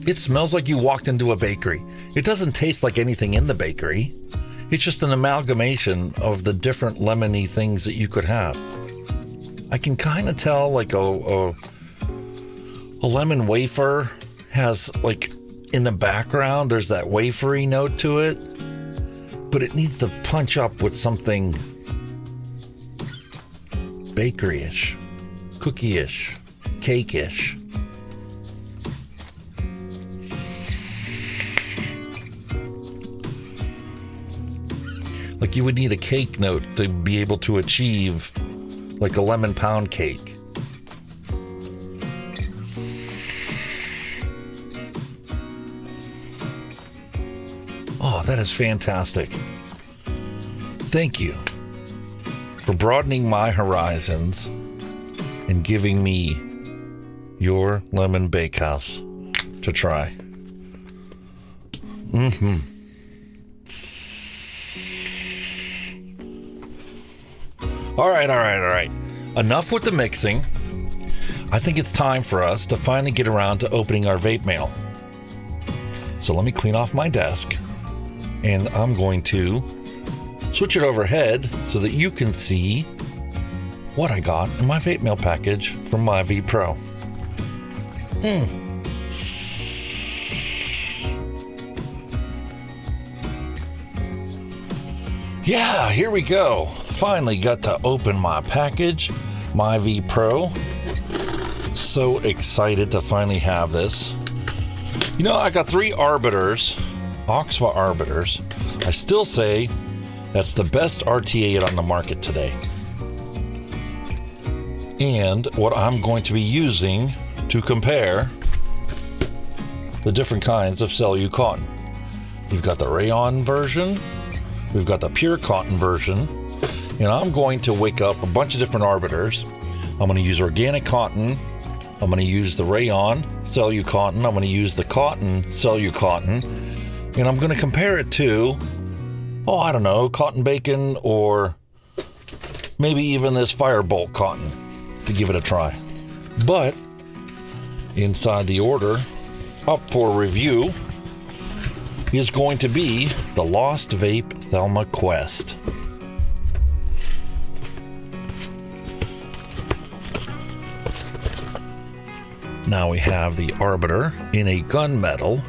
[SPEAKER 1] it smells like you walked into a bakery. It doesn't taste like anything in the bakery. It's just an amalgamation of the different lemony things that you could have. I can kind of tell like a lemon wafer has like in the background, there's that wafery note to it, but it needs to punch up with something bakery-ish, cookie-ish, cake-ish. Like you would need a cake note to be able to achieve like a lemon pound cake. Oh, that is fantastic. Thank you for broadening my horizons and giving me your lemon bakehouse to try. All right. Enough with the mixing. I think it's time for us to finally get around to opening our vape mail. So let me clean off my desk, and I'm going to switch it overhead so that you can see what I got in my vape mail package from my V Pro. Yeah, here we go. Finally got to open my package, my V Pro. So excited to finally have this. You know, I got 3 arbiters, Oxva arbiters. I still say that's the best RT8 on the market today. And what I'm going to be using to compare the different kinds of Celu cotton. You've got the rayon version, we've got the pure cotton version, and I'm going to wake up a bunch of different arbiters. I'm going to use organic cotton, I'm going to use the rayon Celu cotton, I'm going to use the cotton Celu cotton, and I'm going to compare it to, I don't know, cotton bacon or maybe even this Firebolt cotton to give it a try. But inside the order, up for review, is going to be the Lost Vape Thelma Quest. Now we have the Arbiter in a gunmetal.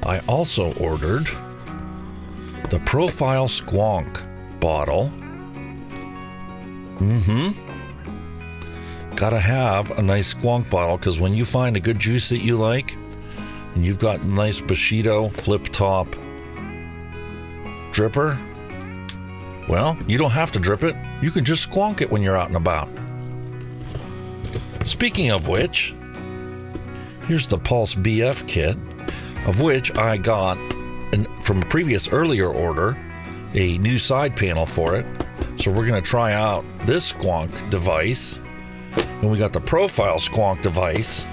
[SPEAKER 1] I also ordered the Profile Squonk bottle. Gotta have a nice squonk bottle, because when you find a good juice that you like and you've got a nice Bushido flip top dripper, well, you don't have to drip it. You can just squonk it when you're out and about. Speaking of which, here's the Pulse BF kit, of which I got from a previous earlier order a new side panel for it. So we're going to try out this squonk device And we got the profile squonk device.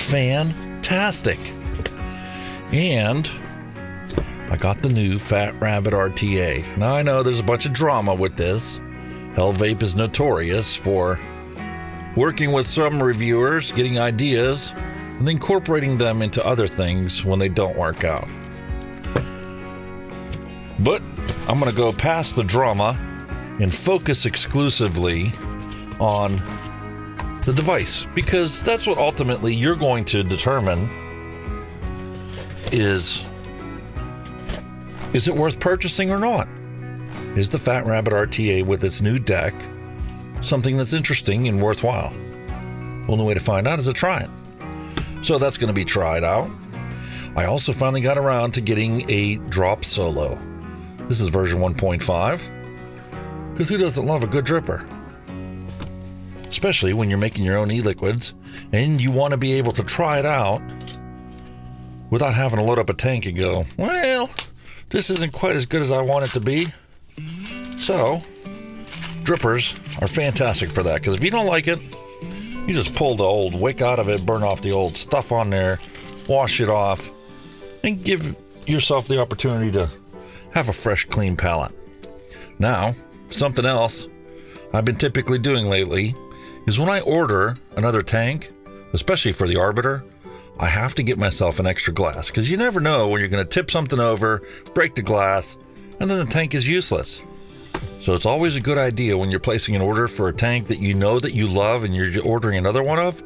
[SPEAKER 1] Fantastic. And I got the new Fat Rabbit RTA. Now I know there's a bunch of drama with this. Hell Vape is notorious for working with some reviewers, getting ideas, and then incorporating them into other things when they don't work out. But I'm going to go past the drama and focus exclusively on the device, because that's what ultimately you're going to determine is it worth purchasing or not? Is the Fat Rabbit RTA with its new deck something that's interesting and worthwhile? Only way to find out is to try it. So that's going to be tried out. I also finally got around to getting a drop solo. This is version 1.5, because who doesn't love a good dripper? Especially when you're making your own e-liquids and you want to be able to try it out without having to load up a tank and go, well, this isn't quite as good as I want it to be. So, drippers are fantastic for that, because if you don't like it, you just pull the old wick out of it, burn off the old stuff on there, wash it off, and give yourself the opportunity to have a fresh, clean palette. Now, something else I've been typically doing lately is when I order another tank, especially for the Arbiter, I have to get myself an extra glass, because you never know when you're going to tip something over, break the glass, and then the tank is useless. So it's always a good idea when you're placing an order for a tank that you know that you love and you're ordering another one of,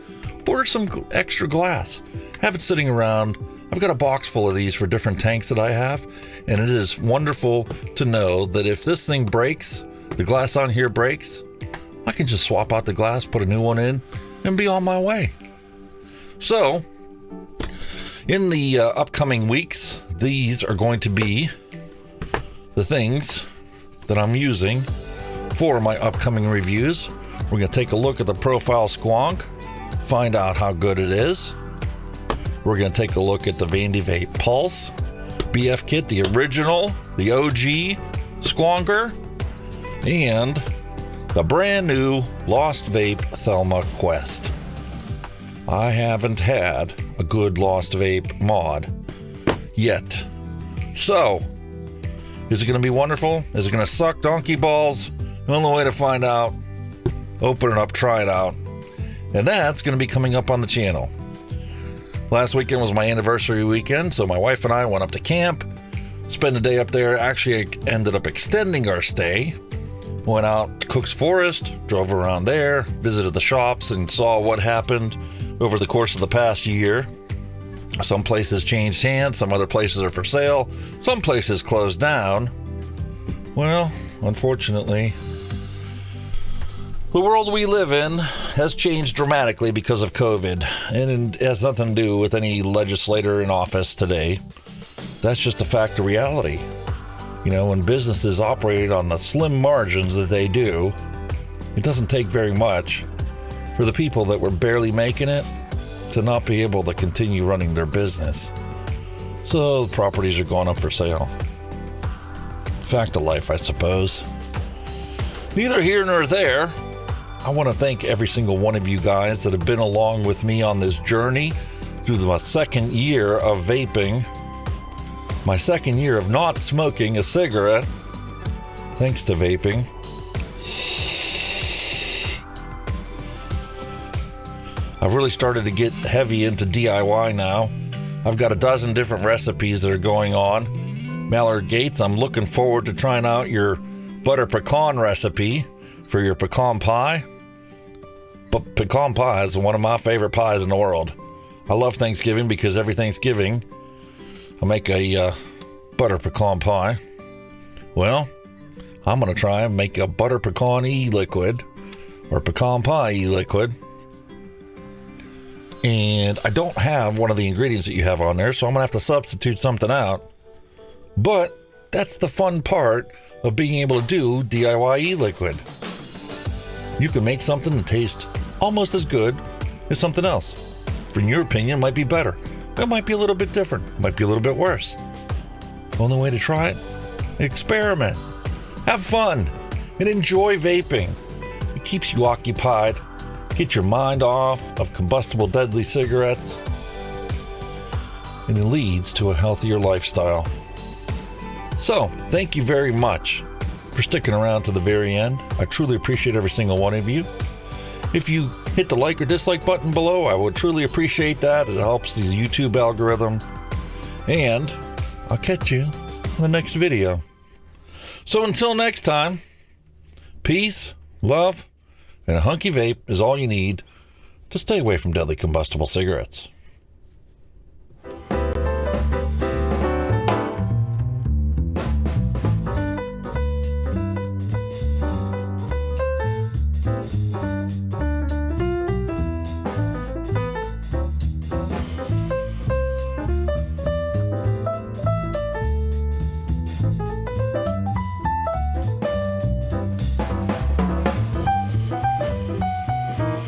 [SPEAKER 1] order some extra glass. Have it sitting around. I've got a box full of these for different tanks that I have, and it is wonderful to know that if this thing breaks, the glass on here breaks, I can just swap out the glass, put a new one in, and be on my way. So, in the upcoming weeks, these are going to be the things that I'm using for my upcoming reviews. We're going to take a look at the Profile Squonk, find out how good it is. We're going to take a look at the Vandy Vape Pulse BF Kit, the original, the OG Squonker, and the brand new Lost Vape Thelma Quest. I haven't had a good Lost Vape mod yet. So, is it going to be wonderful? Is it going to suck donkey balls? The only way to find out, open it up, try it out. And that's going to be coming up on the channel. Last weekend was my anniversary weekend, so my wife and I went up to camp, spent a day up there. Actually, I ended up extending our stay. Went out to Cook's Forest, drove around there, visited the shops, and saw what happened over the course of the past year. Some places changed hands, some other places are for sale, some places closed down. Well, unfortunately, the world we live in has changed dramatically because of COVID, and it has nothing to do with any legislator in office today. That's just a fact of reality. You know, when businesses operate on the slim margins that they do, it doesn't take very much for the people that were barely making it to not be able to continue running their business. So properties are going up for sale. Fact of life, I suppose. Neither here nor there. I want to thank every single one of you guys that have been along with me on this journey through my second year of vaping, my second year of not smoking a cigarette, thanks to vaping. I've really started to get heavy into DIY now. I've got a dozen different recipes that are going on. Mallard Gates, I'm looking forward to trying out your butter pecan recipe for your pecan pie. But pecan pie is one of my favorite pies in the world. I love Thanksgiving because every Thanksgiving I make a butter pecan pie. Well, I'm going to try and make a butter pecan e-liquid or pecan pie e-liquid. And I don't have one of the ingredients that you have on there, so I'm going to have to substitute something out. But that's the fun part of being able to do DIY e-liquid. You can make something that tastes almost as good as something else. In your opinion, it might be better. It might be a little bit different. It might be a little bit worse. Only way to try it, experiment. Have fun and enjoy vaping. It keeps you occupied. get your mind off of combustible deadly cigarettes, and it leads to a healthier lifestyle. So, thank you very much for sticking around to the very end. I truly appreciate every single one of you. If you hit the like or dislike button below, I would truly appreciate that. It helps the YouTube algorithm. And I'll catch you in the next video. So until next time, peace, love, and a Hunky Vape is all you need to stay away from deadly combustible cigarettes.